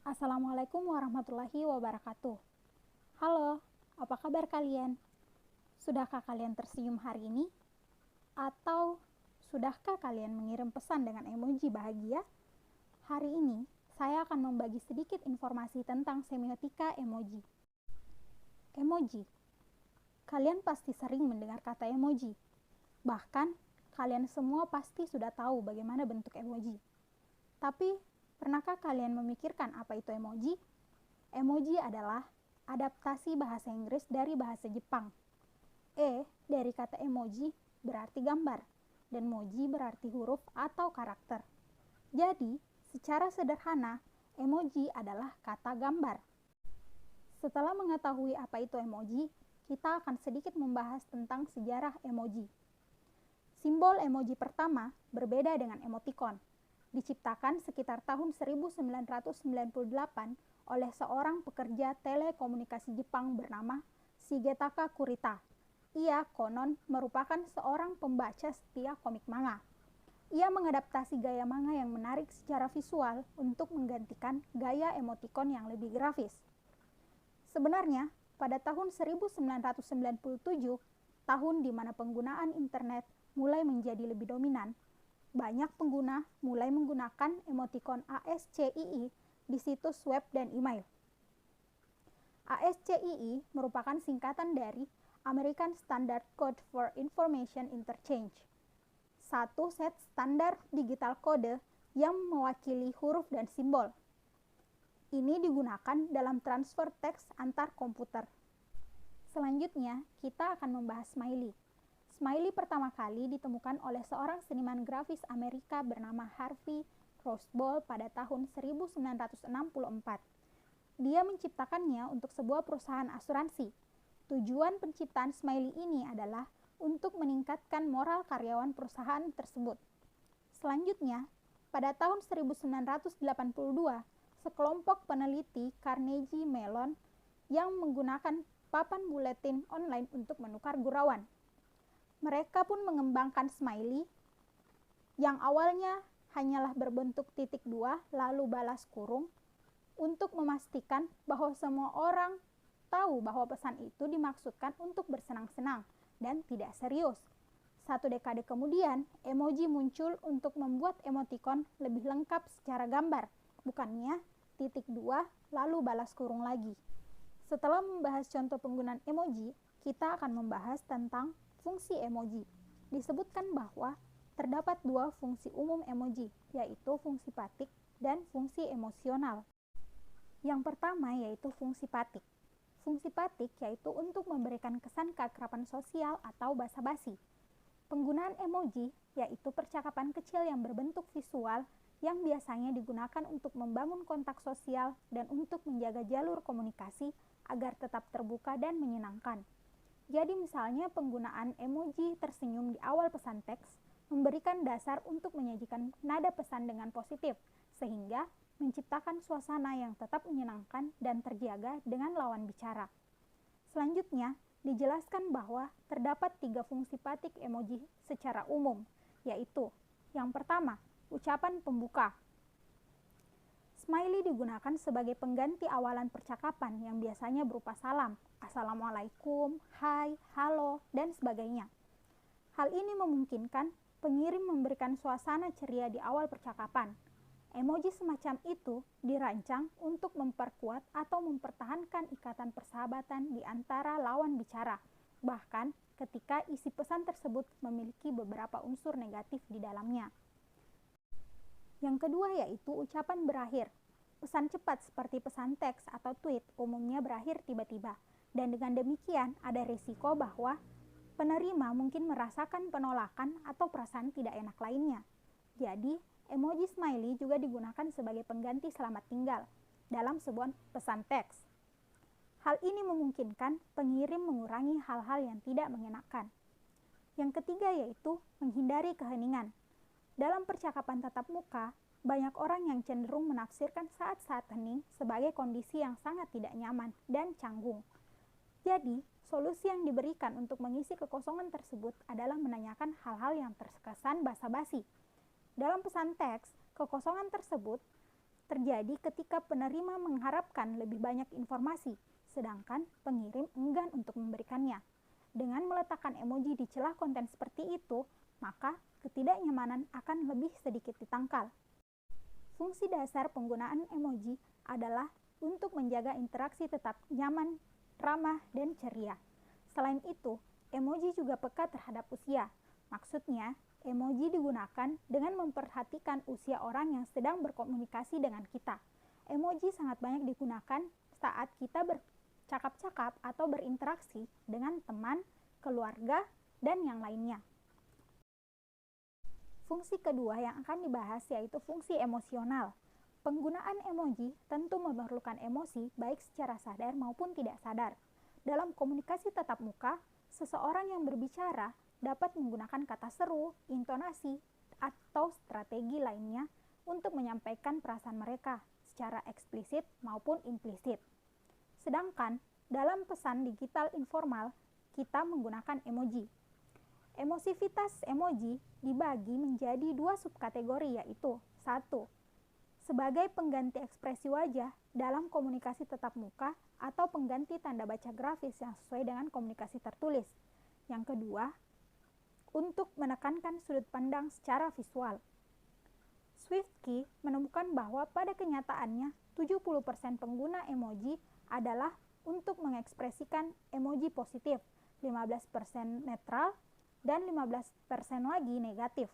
Assalamualaikum warahmatullahi wabarakatuh. Halo, apa kabar kalian? Sudahkah kalian tersenyum hari ini? Atau sudahkah kalian mengirim pesan dengan emoji bahagia? Hari ini, saya akan membagi sedikit informasi tentang semiotika emoji. Emoji. Kalian pasti sering mendengar kata emoji. Bahkan, kalian semua pasti sudah tahu bagaimana bentuk emoji. Tapi, pernahkah kalian memikirkan apa itu emoji? Emoji adalah adaptasi bahasa Inggris dari bahasa Jepang. Dari kata emoji berarti gambar, dan moji berarti huruf atau karakter. Jadi, secara sederhana, emoji adalah kata gambar. Setelah mengetahui apa itu emoji, kita akan sedikit membahas tentang sejarah emoji. Simbol emoji pertama berbeda dengan emoticon. Diciptakan sekitar tahun 1998 oleh seorang pekerja telekomunikasi Jepang bernama Shigetaka Kurita. Ia konon merupakan seorang pembaca setia komik manga. Ia mengadaptasi gaya manga yang menarik secara visual untuk menggantikan gaya emoticon yang lebih grafis. Sebenarnya, pada tahun 1997, tahun di mana penggunaan internet mulai menjadi lebih dominan, banyak pengguna mulai menggunakan emoticon ASCII di situs web dan email. ASCII merupakan singkatan dari American Standard Code for Information Interchange, satu set standar digital kode yang mewakili huruf dan simbol. Ini digunakan dalam transfer teks antar komputer. Selanjutnya, kita akan membahas smiley. Smiley pertama kali ditemukan oleh seorang seniman grafis Amerika bernama Harvey Rosenblatt pada tahun 1964. Dia menciptakannya untuk sebuah perusahaan asuransi. Tujuan penciptaan smiley ini adalah untuk meningkatkan moral karyawan perusahaan tersebut. Selanjutnya, pada tahun 1982, sekelompok peneliti Carnegie Mellon yang menggunakan papan buletin online untuk menukar gurauan. Mereka pun mengembangkan smiley yang awalnya hanyalah berbentuk titik dua lalu balas kurung untuk memastikan bahwa semua orang tahu bahwa pesan itu dimaksudkan untuk bersenang-senang dan tidak serius. Satu dekade kemudian, emoji muncul untuk membuat emoticon lebih lengkap secara gambar, bukannya titik dua lalu balas kurung lagi. Setelah membahas contoh penggunaan emoji, kita akan membahas tentang fungsi emoji. Disebutkan bahwa terdapat dua fungsi umum emoji, yaitu fungsi patik dan fungsi emosional. Yang pertama yaitu fungsi patik. Fungsi patik yaitu untuk memberikan kesan keakraban sosial atau basa-basi. Penggunaan emoji yaitu percakapan kecil yang berbentuk visual yang biasanya digunakan untuk membangun kontak sosial dan untuk menjaga jalur komunikasi agar tetap terbuka dan menyenangkan. Jadi misalnya penggunaan emoji tersenyum di awal pesan teks memberikan dasar untuk menyajikan nada pesan dengan positif, sehingga menciptakan suasana yang tetap menyenangkan dan terjaga dengan lawan bicara. Selanjutnya, dijelaskan bahwa terdapat tiga fungsi patik emoji secara umum, yaitu yang pertama, ucapan pembuka. Smiley digunakan sebagai pengganti awalan percakapan yang biasanya berupa salam, assalamualaikum, hai, halo, dan sebagainya. Hal ini memungkinkan pengirim memberikan suasana ceria di awal percakapan. Emoji semacam itu dirancang untuk memperkuat atau mempertahankan ikatan persahabatan di antara lawan bicara, bahkan ketika isi pesan tersebut memiliki beberapa unsur negatif di dalamnya. Yang kedua yaitu ucapan berakhir. Pesan cepat seperti pesan teks atau tweet umumnya berakhir tiba-tiba, dan dengan demikian ada risiko bahwa penerima mungkin merasakan penolakan atau perasaan tidak enak lainnya. Jadi, emoji smiley juga digunakan sebagai pengganti selamat tinggal dalam sebuah pesan teks. Hal ini memungkinkan pengirim mengurangi hal-hal yang tidak mengenakan. Yang ketiga yaitu menghindari keheningan. Dalam percakapan tatap muka, banyak orang yang cenderung menafsirkan saat-saat hening sebagai kondisi yang sangat tidak nyaman dan canggung. Jadi, solusi yang diberikan untuk mengisi kekosongan tersebut adalah menanyakan hal-hal yang terkesan basa-basi. Dalam pesan teks, kekosongan tersebut terjadi ketika penerima mengharapkan lebih banyak informasi, sedangkan pengirim enggan untuk memberikannya. Dengan meletakkan emoji di celah konten seperti itu, maka ketidaknyamanan akan lebih sedikit ditangkal. Fungsi dasar penggunaan emoji adalah untuk menjaga interaksi tetap nyaman, ramah, dan ceria. Selain itu, emoji juga peka terhadap usia. Maksudnya, emoji digunakan dengan memperhatikan usia orang yang sedang berkomunikasi dengan kita. Emoji sangat banyak digunakan saat kita bercakap-cakap atau berinteraksi dengan teman, keluarga, dan yang lainnya. Fungsi kedua yang akan dibahas yaitu fungsi emosional. Penggunaan emoji tentu memerlukan emosi baik secara sadar maupun tidak sadar. Dalam komunikasi tatap muka, seseorang yang berbicara dapat menggunakan kata seru, intonasi, atau strategi lainnya untuk menyampaikan perasaan mereka secara eksplisit maupun implisit. Sedangkan dalam pesan digital informal, kita menggunakan emoji. Emosivitas emoji dibagi menjadi dua subkategori yaitu 1. Sebagai pengganti ekspresi wajah dalam komunikasi tatap muka atau pengganti tanda baca grafis yang sesuai dengan komunikasi tertulis. Yang kedua, untuk menekankan sudut pandang secara visual. Swiftke menemukan bahwa pada kenyataannya 70% pengguna emoji adalah untuk mengekspresikan emoji positif, 15% netral, dan 15% lagi negatif.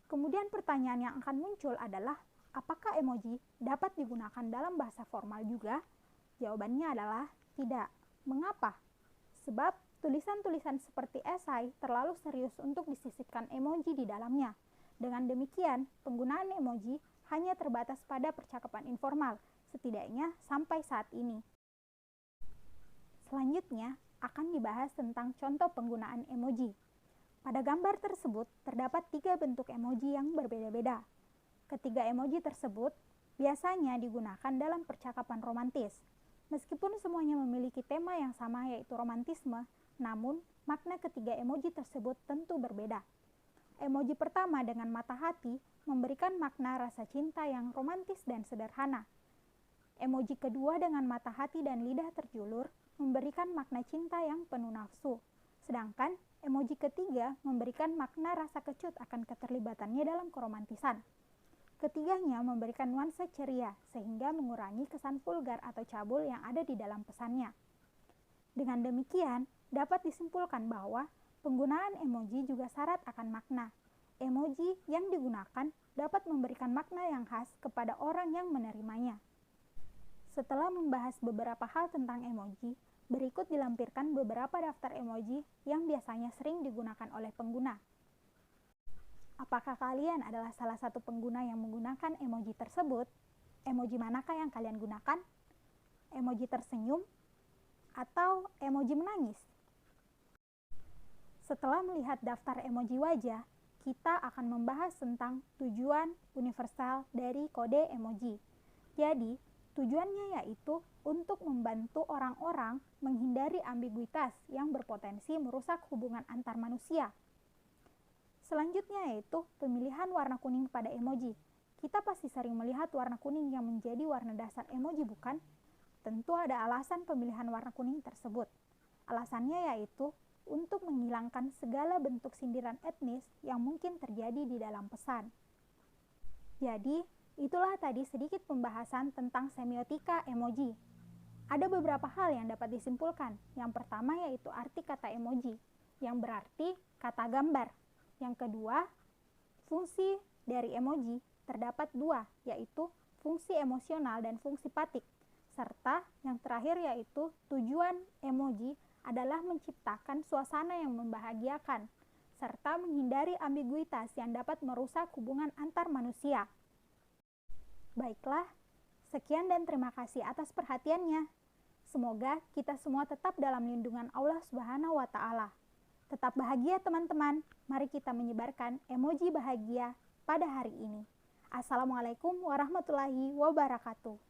Kemudian pertanyaan yang akan muncul adalah, apakah emoji dapat digunakan dalam bahasa formal juga? Jawabannya adalah tidak. Mengapa? Sebab tulisan-tulisan seperti esai terlalu serius untuk disisipkan emoji di dalamnya. Dengan demikian, penggunaan emoji hanya terbatas pada percakapan informal, setidaknya sampai saat ini. Selanjutnya, akan dibahas tentang contoh penggunaan emoji. Pada gambar tersebut, terdapat 3 bentuk emoji yang berbeda-beda. Ketiga emoji tersebut biasanya digunakan dalam percakapan romantis. Meskipun semuanya memiliki tema yang sama yaitu romantisme, namun makna ketiga emoji tersebut tentu berbeda. Emoji pertama dengan mata hati memberikan makna rasa cinta yang romantis dan sederhana. Emoji kedua dengan mata hati dan lidah terjulur memberikan makna cinta yang penuh nafsu. Sedangkan emoji ketiga memberikan makna rasa kecut akan keterlibatannya dalam keromantisan. Ketiganya memberikan nuansa ceria sehingga mengurangi kesan vulgar atau cabul yang ada di dalam pesannya. Dengan demikian, dapat disimpulkan bahwa penggunaan emoji juga syarat akan makna. Emoji yang digunakan dapat memberikan makna yang khas kepada orang yang menerimanya. Setelah membahas beberapa hal tentang emoji, berikut dilampirkan beberapa daftar emoji yang biasanya sering digunakan oleh pengguna. Apakah kalian adalah salah satu pengguna yang menggunakan emoji tersebut? Emoji manakah yang kalian gunakan? Emoji tersenyum? Atau emoji menangis? Setelah melihat daftar emoji wajah, kita akan membahas tentang tujuan universal dari kode emoji. Jadi, tujuannya yaitu untuk membantu orang-orang menghindari ambiguitas yang berpotensi merusak hubungan antar manusia. Selanjutnya yaitu pemilihan warna kuning pada emoji. Kita pasti sering melihat warna kuning yang menjadi warna dasar emoji, bukan? Tentu ada alasan pemilihan warna kuning tersebut. Alasannya yaitu untuk menghilangkan segala bentuk sindiran etnis yang mungkin terjadi di dalam pesan. Jadi, itulah tadi sedikit pembahasan tentang semiotika emoji. Ada beberapa hal yang dapat disimpulkan. Yang pertama yaitu arti kata emoji, yang berarti kata gambar. Yang kedua, fungsi dari emoji terdapat 2, yaitu fungsi emosional dan fungsi patik. Serta yang terakhir yaitu tujuan emoji adalah menciptakan suasana yang membahagiakan, serta menghindari ambiguitas yang dapat merusak hubungan antar manusia. Baiklah, sekian dan terima kasih atas perhatiannya. Semoga kita semua tetap dalam lindungan Allah Subhanahu wa Ta'ala. Tetap bahagia teman-teman, mari kita menyebarkan emoji bahagia pada hari ini. Assalamualaikum warahmatullahi wabarakatuh.